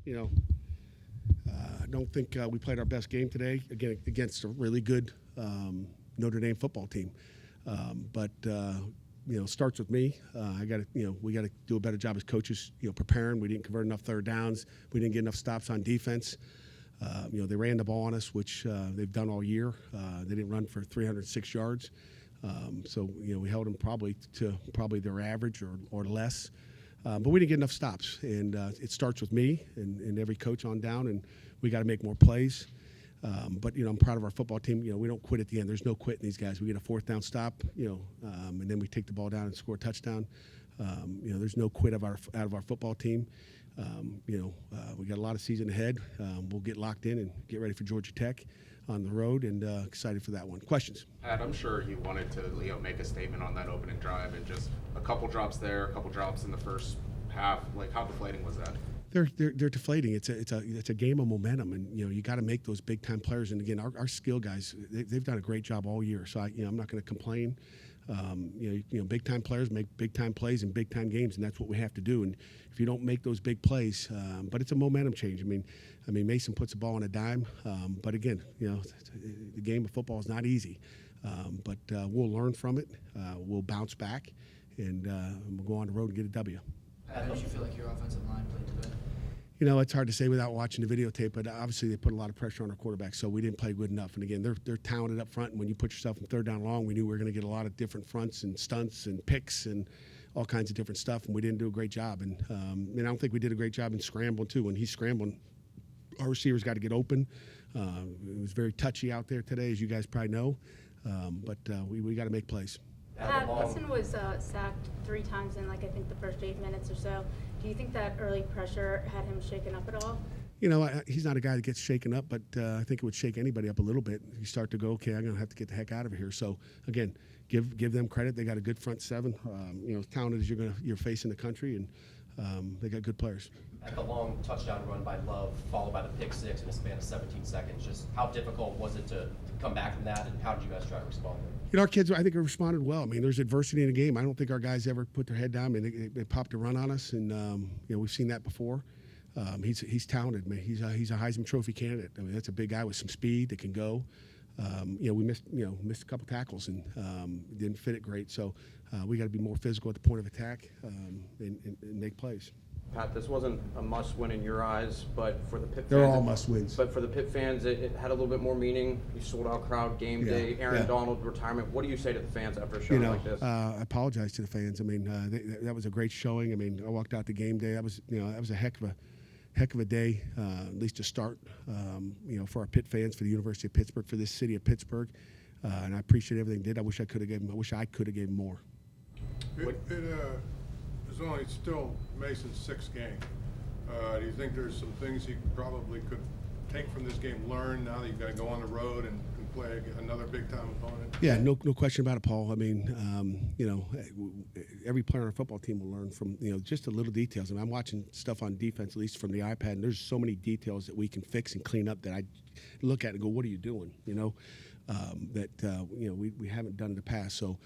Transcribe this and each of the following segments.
I don't think we played our best game today against a really good Notre Dame football team. But starts with me. We got to do a better job as coaches, preparing. We didn't convert enough third downs. We didn't get enough stops on defense. They ran the ball on us, which they've done all year. They didn't run for 306 yards. So we held them probably to their average or less. But we didn't get enough stops. And it starts with me and every coach on down, and we got to make more plays. But I'm proud of our football team. We don't quit at the end. There's no quit in these guys. We get a fourth down stop, and then we take the ball down and score a touchdown. There's no quit out of our football team. We got a lot of season ahead. We'll get locked in and get ready for Georgia Tech on the road, and excited for that one. Questions? Pat, I'm sure you wanted to make a statement on that opening drive, and just a couple drops there, a couple drops in the first half. Like, how deflating was that? They're deflating. It's a game of momentum, and you got to make those big time players. And again, our skill guys, they've done a great job all year. So I'm not going to complain. Big time players make big time plays in big time games, and that's what we have to do. And if you don't make those big plays, but it's a momentum change. I mean, Mason puts the ball on a dime, but again, the game of football is not easy. But we'll learn from it. We'll bounce back, and we'll go on the road and get a W. How did you feel like your offensive line played today? It's hard to say without watching the videotape, but obviously they put a lot of pressure on our quarterback, so we didn't play good enough. And again, they're talented up front, and when you put yourself in third down long, we knew we were going to get a lot of different fronts and stunts and picks and all kinds of different stuff, and we didn't do a great job. And I don't think we did a great job in scrambling, too. When he's scrambling, our receivers got to get open. It was very touchy out there today, as you guys probably know, but we got to make plays. Mason was sacked 3 times in, I think, the first 8 minutes or so. Do you think that early pressure had him shaken up at all? He's not a guy that gets shaken up, but I think it would shake anybody up a little bit. You start to go, okay, I'm going to have to get the heck out of here. So, again, give them credit. They got a good front seven, as talented as you're facing the country, and they got good players. At the long touchdown run by Love, followed by the pick six in a span of 17 seconds, just how difficult was it to come back from that, and how did you guys try to respond there? Our kids, I think, have responded well. There's adversity in the game. I don't think our guys ever put their head down. They popped a run on us, and we've seen that before. He's talented, man. He's a Heisman Trophy candidate. That's a big guy with some speed that can go. We missed a couple tackles and didn't fit it great. So we got to be more physical at the point of attack and make plays. Pat, this wasn't a must-win in your eyes, but for the Pitt fans, they're all must-wins. But for the Pitt fans, it had a little bit more meaning. You sold-out crowd, game day, Aaron Donald retirement. What do you say to the fans after a show like this? I apologize to the fans. That was a great showing. I walked out the game day. That was a heck of a day, at least to start. For our Pitt fans, for the University of Pittsburgh, for this city of Pittsburgh, and I appreciate everything they did. I wish I could have given more. It's only still Mason's 6th game. Do you think there's some things he probably could take from this game, learn now that you've got to go on the road and play another big-time opponent? Yeah, no question about it, Paul. Every player on our football team will learn from, just the little details. I'm watching stuff on defense, at least from the iPad, and there's so many details that we can fix and clean up that I look at and go, what are you doing? We haven't done in the past. So,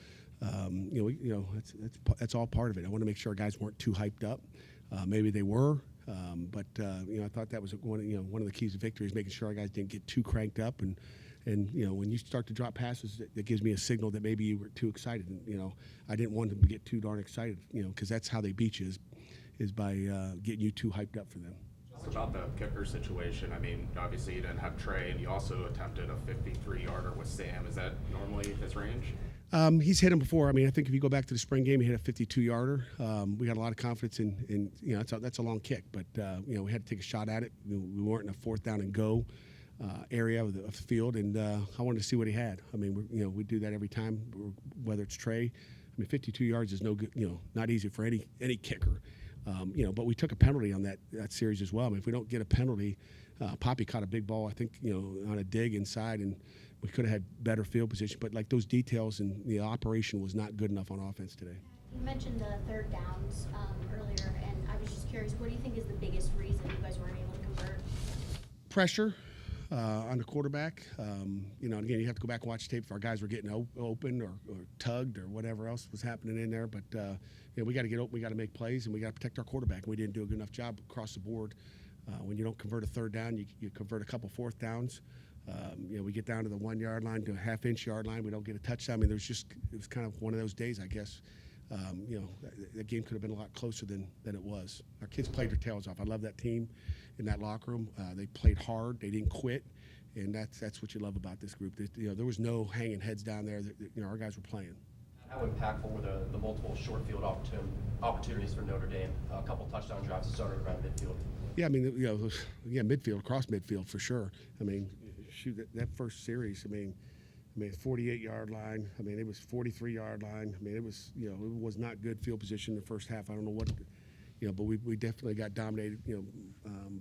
that's all part of it. I want to make sure our guys weren't too hyped up. Maybe they were, but I thought that was one of the keys to victory is making sure our guys didn't get too cranked up. And when you start to drop passes, that gives me a signal that maybe you were too excited. And, I didn't want them to get too darn excited, because that's how they beat you is by getting you too hyped up for them. Just about the kicker situation. Obviously you didn't have Trey, and you also attempted a 53-yarder with Sam. Is that normally his range? He's hit him before. I think if you go back to the spring game, he hit a 52-yarder. We got a lot of confidence in that's a long kick, but we had to take a shot at it. We weren't in a fourth down and go area of the field, and I wanted to see what he had. We do that every time, whether it's Trey. 52 yards is no good. Not easy for any kicker. But we took a penalty on that series as well. If we don't get a penalty, Poppy caught a big ball, I think, on a dig inside, and we could have had better field position. But those details and the operation was not good enough on offense today. You mentioned the third downs earlier, and I was just curious, what do you think is the biggest reason you guys weren't able to convert? Pressure on the quarterback. Again, you have to go back and watch tape if our guys were getting open or tugged or whatever else was happening in there. But we got to get open, we got to make plays, and we got to protect our quarterback. We didn't do a good enough job across the board When you don't convert a third down, you convert a couple fourth downs. We get down to the 1 yard line to a half-inch yard line. We don't get a touchdown. I mean, it was kind of one of those days, I guess. That game could have been a lot closer than it was. Our kids played their tails off. I love that team in that locker room. They played hard. They didn't quit, and that's what you love about this group. There was no hanging heads down there. Our guys were playing. How impactful were the multiple short field opportunities for Notre Dame? A couple touchdown drives that started around midfield. Yeah, I mean, midfield, across midfield for sure. I mean, shoot, that first series, I mean, 48-yard line. I mean, it was 43-yard line. I mean, it was, it was not good field position in the first half. I don't know what, but we definitely got dominated,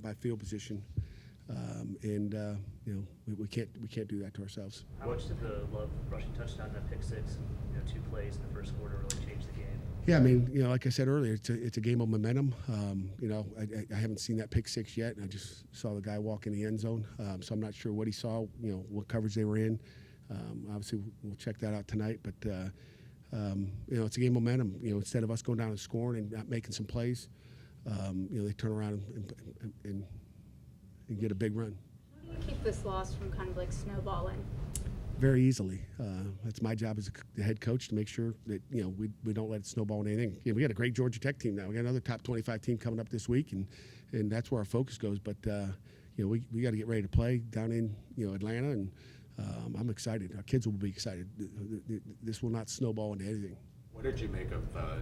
by field position, we can't do that to ourselves. How much did the Love rushing touchdown, that pick six, and 2 plays in the first quarter really change the game? Yeah, I mean, like I said earlier, it's a game of momentum. I haven't seen that pick six yet, and I just saw the guy walk in the end zone, so I'm not sure what he saw, what coverage they were in. Obviously, we'll check that out tonight, but it's a game of momentum. Instead of us going down and scoring and not making some plays, they turn around and get a big run. How do you keep this loss from kind of like snowballing? Very easily. That's my job as the head coach to make sure that we don't let it snowball in anything. We got a great Georgia Tech team now. We got another top 25 team coming up this week, and that's where our focus goes. But we got to get ready to play down in Atlanta, and I'm excited. Our kids will be excited. This will not snowball into anything. What did you make of the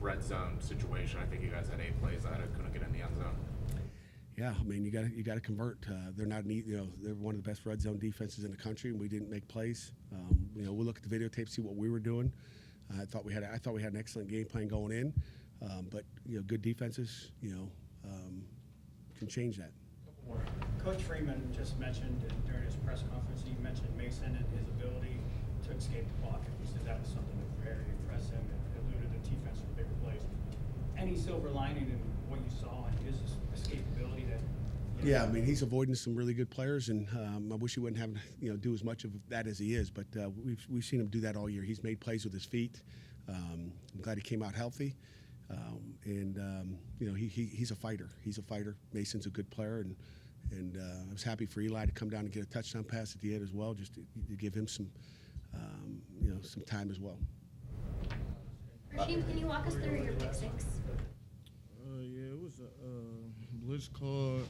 red zone situation? I think you guys had 8 plays that couldn't get in the end zone. Yeah, I mean, you got to convert. They're not they're one of the best red zone defenses in the country, and we didn't make plays. We'll look at the videotape, see what we were doing. I thought we had an excellent game plan going in, but good defenses can change that. Coach Freeman just mentioned during his press conference, he mentioned Mason and his ability to escape the pocket. He said that was something that very impressed him and alluded to defense for bigger plays. Any silver lining in what you saw in his escapability? Yeah, I mean, he's avoiding some really good players, and I wish he wouldn't have do as much of that as he is. But we've seen him do that all year. He's made plays with his feet. I'm glad he came out healthy, he's a fighter. He's a fighter. Mason's a good player, and I was happy for Eli to come down and get a touchdown pass at the end as well, just to give him some time as well. Rasheem, can you walk us through your pick six? Yeah, it was a blitz call.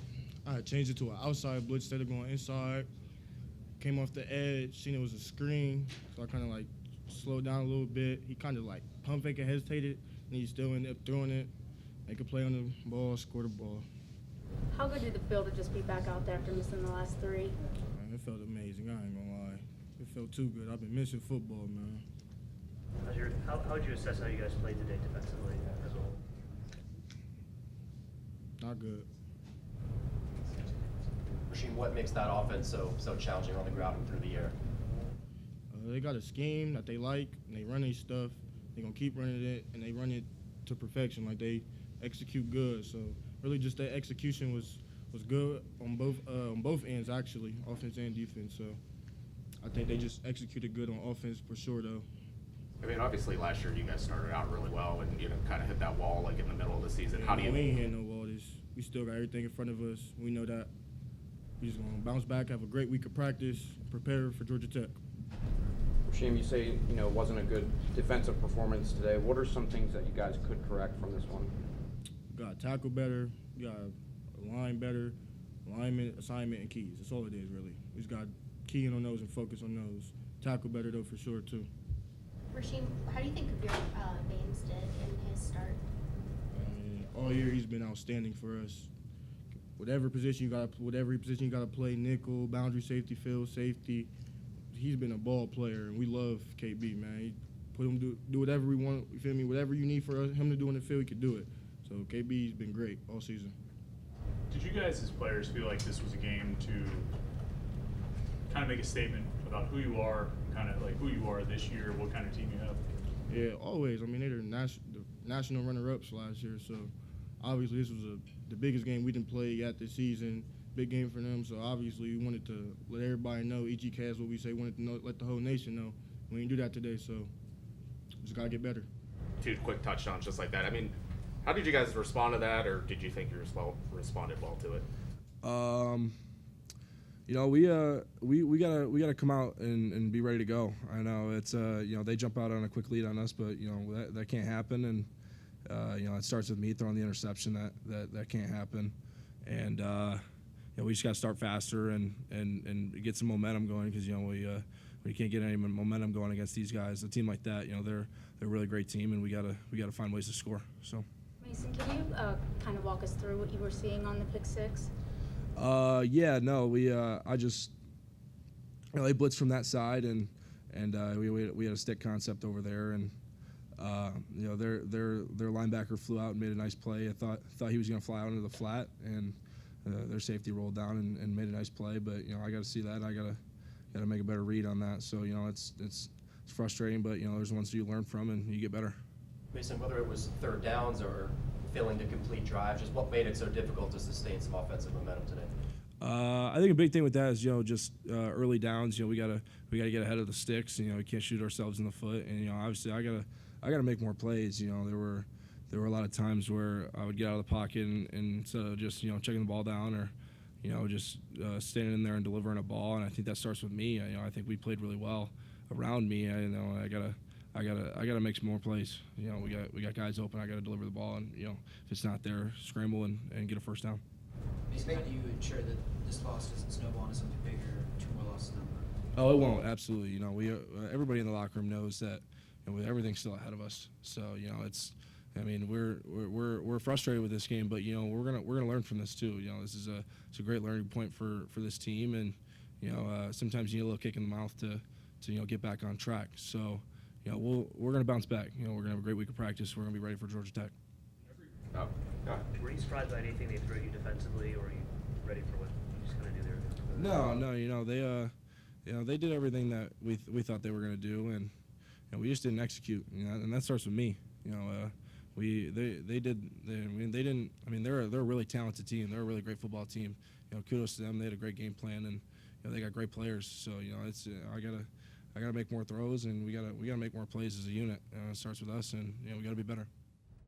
I had changed it to an outside blitz instead of going inside. Came off the edge, seen it was a screen, so I kind of slowed down a little bit. He kind of pump fake and hesitated, and he still ended up throwing it, make a play on the ball, score the ball. How good did it feel to just be back out there after missing the last 3? Man, it felt amazing, I ain't gonna lie. It felt too good. I've been missing football, man. How would you assess how you guys played today defensively as a whole? Not good. Rasheem, what makes that offense so challenging on the ground and through the air? They got a scheme that they like, and they run their stuff. They're going to keep running it, and they run it to perfection. They execute good. So really just that execution was good on both ends, actually, offense and defense. So I think they just executed good on offense for sure, though. I mean, obviously last year you guys started out really well and kind of hit that wall in the middle of the season. How do you? We ain't hit no wall. We still got everything in front of us. We know that. We just gonna bounce back, have a great week of practice, prepare for Georgia Tech. Rasheem, you say it wasn't a good defensive performance today. What are some things that you guys could correct from this one? You got to tackle better. You got to line better. Alignment, assignment, and keys. That's all it is, really. We just got to key in on those and focus on those. Tackle better, though, for sure, too. Rasheem, how do you think Kabir Baines did in his start? All year he's been outstanding for us. Whatever position you got to play, nickel, boundary safety, field safety. He's been a ball player, and we love KB, man. He put him do whatever we want. You feel me? Whatever you need for him to do in the field, he could do it. So KB's been great all season. Did you guys as players feel like this was a game to kind of make a statement about who you are, who you are this year, what kind of team you have? Yeah, always. I mean, they're the national runner-ups last year, so obviously this was the biggest game we didn't play yet this season. Big game for them, so obviously we wanted to let everybody know. EGK is what we say. Wanted to let the whole nation know. We didn't do that today, so just gotta get better. 2 quick touchdowns just like that. I mean, How did you guys respond to that, or did you think you responded well to it? You know, we gotta come out and be ready to go. I know it's you know, they jump out on a quick lead on us, but you know that can't happen, and you know, it starts with me throwing the interception. That can't happen, and you know, we just gotta start faster and get some momentum going, because you know we can't get any momentum going against these guys. A team like that, you know, they're a really great team, and we gotta find ways to score. So. Mason, can you kind of walk us through what you were seeing on the pick six? Yeah, no, I just, you know, they blitzed from that side, and we had a stick concept over there, and you know, their linebacker flew out and made a nice play. I thought he was going to fly out into the flat, and their safety rolled down and made a nice play. But you know, I got to see that. I got to make a better read on that. So you know, it's frustrating, but you know, there's ones you learn from and you get better. Mason, whether it was third downs or failing to complete drives, just what made it so difficult to sustain some offensive momentum today? I think a big thing with that is, you know, just early downs. You know, we gotta get ahead of the sticks. You know, we can't shoot ourselves in the foot. And you know, obviously, I gotta make more plays. You know, there were a lot of times where I would get out of the pocket and instead of just, you know, checking the ball down, or you know, just standing in there and delivering a ball. And I think that starts with me. You know, I think we played really well around me. I gotta make some more plays. You know, we got guys open. I gotta deliver the ball, and you know, if it's not there, scramble and get a first down. Mason, how do you ensure that this loss doesn't snowball into something bigger, 2 more losses down the road? Oh, it won't. Absolutely. You know, we everybody in the locker room knows that, you know, everything's still ahead of us. So you know, I mean, we're frustrated with this game, but you know, we're gonna learn from this too. You know, it's a great learning point for this team, and you know, sometimes you need a little kick in the mouth to you know, get back on track. So you know, we're gonna bounce back. You know, we're gonna have a great week of practice. We're gonna be ready for Georgia Tech. Oh, go ahead. Were you surprised by anything they threw at you defensively, or were you ready for what you just kind of knew they were going to do? No, you know, they did everything that we thought they were gonna do, and you know, we just didn't execute. You know, and that starts with me. You know, they didn't. I mean, they're a really talented team. They're a really great football team. You know, kudos to them. They had a great game plan, and you know, they got great players. So you know, it's I gotta make more throws, and we gotta make more plays as a unit. It starts with us, and you know, we gotta be better.